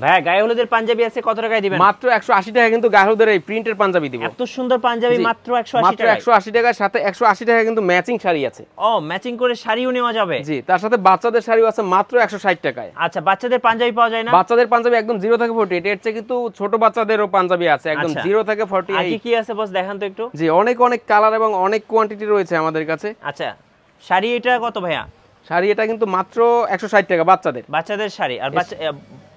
ভাইয়া গায়ে হলুদের পাঞ্জাবি আছে কত টাকায় দিবেন? মাত্র 180 টাকা কিন্তু গায়ে হলুদের এই প্রিন্টের পাঞ্জাবি দিব। এত সুন্দর পাঞ্জাবি মাত্র 180 মাত্র 180 টাকার সাথে 180 টাকা কিন্তু ম্যাচিং শাড়ি আছে। ও ম্যাচিং করে শাড়িও নেওয়া যাবে? জি, তার সাথে বাচ্চাদের শাড়িও আছে মাত্র 160 টাকায়। আচ্ছা, বাচ্চাদের পাঞ্জাবি পাওয়া যায় না? বাচ্চাদের পাঞ্জাবি একদম 0 থেকে 48 এর চেয়ে কিন্তু ছোট বাচ্চাদেরও পাঞ্জাবি আছে একদম 0 থেকে 48। আর কি আছে বস দেখান তো একটু। জি, অনেক অনেক কালার এবং অনেক কোয়ান্টিটি রয়েছে আমাদের কাছে। আচ্ছা, শাড়ি এটা কত ভাইয়া? শাড়ি এটা কিন্তু মাত্র 160 টাকা বাচ্চাদের শাড়ি। আর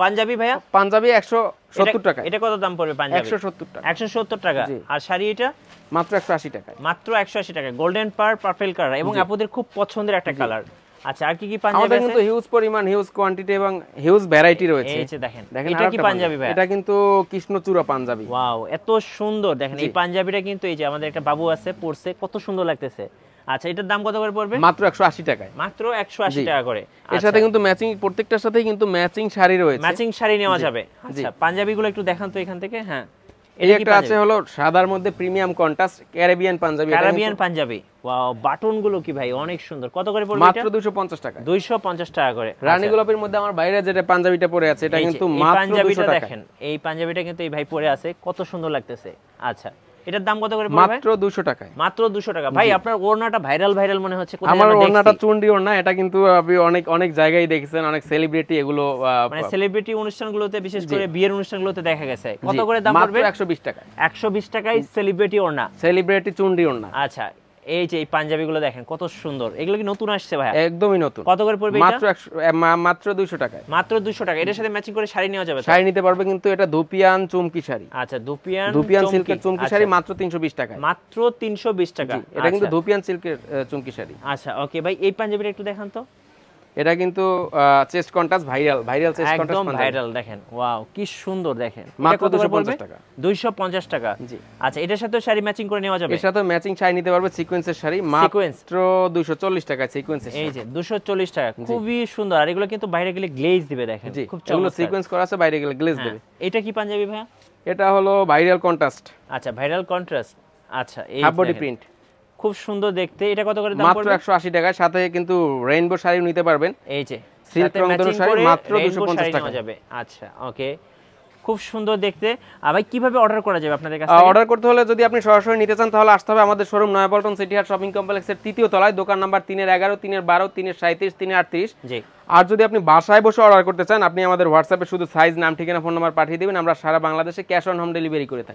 পাঞ্জাবি ভাইয়া? পাঞ্জাবি 170 টাকা। এটা কত দাম পড়বে পাঞ্জাবি? 170 টাকা। 170 টাকা। আর শাড়ি এটা মাত্র 180 টাকা। মাত্র 180 টাকা। গোল্ডেন পার্পল কালার এবং আপুদের খুব পছন্দের একটা কালার। আচ্ছা, আর কি কি পাঞ্জাবি আছে? আমাদের কিন্তু হিউজ পরিমাণ, হিউজ কোয়ান্টিটি এবং হিউজ ভ্যারাইটি রয়েছে। এই যে দেখেন এটা কি পাঞ্জাবি ভাই? এটা কিন্তু কৃষ্ণচূড়া পাঞ্জাবি। ওয়াও, এত সুন্দর দেখেন এই পাঞ্জাবিটা কিন্তু এই যে আমাদের একটা বাবু আছে পরছে, কত সুন্দর লাগতেছে। আচ্ছা, এটার দাম কত করে পড়বে? মাত্র 180 টাকায়। মাত্র 180 টাকা করে। এর সাথে কিন্তু ম্যাচিং, প্রত্যেকটার সাথেই কিন্তু ম্যাচিং শাড়ি রয়েছে। ম্যাচিং শাড়ি নেওয়া যাবে। আচ্ছা, পাঞ্জাবিগুলো একটু দেখান তো এখান থেকে। হ্যাঁ, এই একটা আছে হলো সাদার মধ্যে premium contrast Caribbean Punjabi. Caribbean Punjabi. Wow, বাটনগুলো কি ভাই অনেক সুন্দর। কত করে পড়বে এটা? মাত্র 250 টাকা। 250 টাকা করে। রানী গোলাপের মধ্যে আমার বাইরে যেটা পাঞ্জাবিটা পরে আছে এটা কিন্তু মাত্র 200 টাকা। দেখেন এই পাঞ্জাবিটা কিন্তু এই ভাই পরে আছে, কত সুন্দর লাগতেছে। আচ্ছা, এটার দাম কত করে পড়বে? মাত্র 200 টাকায়। মাত্র 200 টাকা। ভাই আপনার ওড়নাটা ভাইরাল মনে হচ্ছে। কোথায় আমার ওড়নাটা চুন্ডি ওড়না, এটা কিন্তু আপনি অনেক জায়গায় দেখেছেন, অনেক সেলিব্রিটি এগুলো মানে সেলিব্রিটি অনুষ্ঠানগুলোতে, বিশেষ করে বিয়ের অনুষ্ঠানগুলোতে দেখা গেছে। কত করে দাম পড়বে? মাত্র 120 টাকা। 120 টাকায় সেলিব্রিটি ওড়না, সেলিব্রিটি চুন্ডি ওড়না। আচ্ছা, এই যে এই পাঞ্জাবিগুলো দেখেন কত সুন্দর। এগুলো কি নতুন আসছে ভাই? একদমই নতুন। কত করে পড়বে এটা? মাত্র 200 টাকায়। মাত্র 200 টাকা। এর সাথে ম্যাচিং করে শাড়ি নেওয়া যাবে? শাড়ি নিতে পারবে, কিন্তু এটা ধুপিয়ান চুমকি শাড়ি। আচ্ছা, ধুপিয়ান সিল্কের চুমকি শাড়ি মাত্র 320 টাকা। মাত্র 320 টাকা। এটা কিন্তু ধুপিয়ান সিল্কের চুমকি শাড়ি। আচ্ছা, ওকে ভাই, এই পাঞ্জাবিটা একটু দেখান তো। এটা কিন্তু chest contrast viral chest contrast একদম ভাইরাল। দেখেন ওয়াও, কি সুন্দর দেখেন। মাত্র 250 টাকা। 250 টাকা। জি। আচ্ছা, এটার সাথে শাড়ি ম্যাচিং করে নেওয়া যাবে? এর সাথে ম্যাচিং শাড়ি নিতে পারবে, সিকোয়েন্সের শাড়ি মাত্র 240 টাকা। সিকোয়েন্সের এই যে 240 টাকা, খুবই সুন্দর। আর এগুলো কিন্তু বাইরে গেলে গ্লেজ দিবে দেখেন, খুব চমৎকার। এগুলো সিকোয়েন্স করা আছে, বাইরে গেলে গ্লেজ দেবে। এটা কি পাঞ্জাবি ভাইয়া? এটা হলো ভাইরাল কন্ট্রাস্ট। আচ্ছা, ভাইরাল কন্ট্রাস্ট। আচ্ছা, এই হাফ বডি প্রিন্ট, খুব সুন্দর দেখতে। এটা কত করে দাম পড়বে? মাত্র 180 টাকা। সাথে কিন্তু রেইনবো শাড়িও নিতে পারবেন। এই যে সিল্ক রঙের শাড়ি মাত্র 250 টাকা যাবে। আচ্ছা, ওকে, খুব সুন্দর দেখতে। আর ভাই কিভাবে অর্ডার করা যাবে আপনাদের কাছে? অর্ডার করতে হলে যদি আপনি সরাসরি নিতে চান তাহলে আসতে হবে আমাদের শোরুম নয়াপল্টন সিটি হাট শপিং কমপ্লেক্সের 3য় তলায়, দোকান নাম্বার 3-11, 3-12, 3-37, 3-38। জি। আর যদি আপনি বাসায় বসে অর্ডার করতে চান, আপনি আমাদের হোয়াটসঅ্যাপে শুধু সাইজ, নাম, ঠিকানা, ফোন নাম্বার পাঠিয়ে দিবেন। আমরা সারা বাংলাদেশে ক্যাশ অন হোম ডেলিভারি করে থাকি।